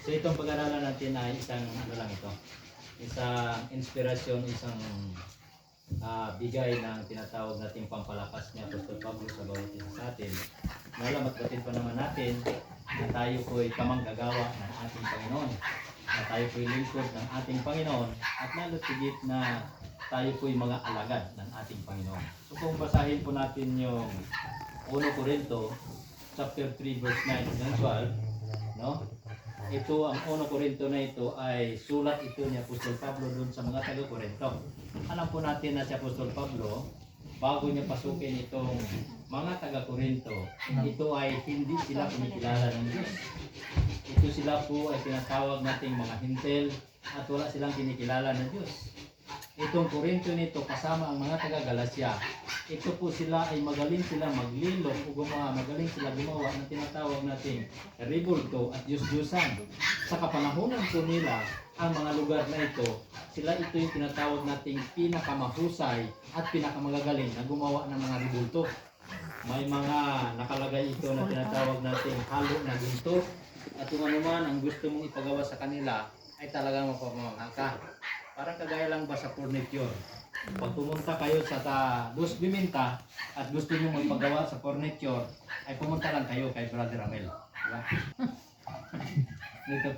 So itong pag-aralan natin ay isang ano lang ito. Isang inspirasyon, isang bigay ng tinatawag nating pampalakas ni Apostol Pablo sa bawat isa sa atin. Malamat batin pa naman natin na tayo po'y kamanggagawa ng ating Panginoon. Na tayo po'y lingkod ng ating Panginoon at lalo't higit na tayo po'y mga alagad ng ating Panginoon. So kung basahin po natin yung 1 Corinto chapter 3 verse 9 hanggang 12, no? Ito ang 1 Corinto na ito ay sulat ito ni Apostol Pablo doon sa mga taga-Corinto. Alam po natin na si Apostol Pablo, bago niya pasukin itong mga taga-Corinto, ito ay hindi sila kinikilala ng Diyos. Ito sila po ay tinatawag nating mga hintel at wala silang kinikilala ng Diyos. Itong Corinto nito kasama ang mga taga-Galasya, ito po sila ay magaling sila maglilok o magaling sila gumawa ng tinatawag nating ribulto at Diyos-Diyosan. Sa kapanahonan po nila, ang mga lugar na ito, sila ito yung tinatawag nating pinakamahusay at pinakamagagaling na gumawa ng mga ribulto. May mga nakalagay ito na tinatawag nating halo na ginto at kung ano man ang gusto mong ipagawa sa kanila ay talagang mapamamahal ka. Parang kagaya lang ba sa furniture. Pag pumunta kayo sa Dos Biminta at gusto nyo magpagawa sa furniture, ay pumunta lang kayo kay Brother Amel. Diba? Dito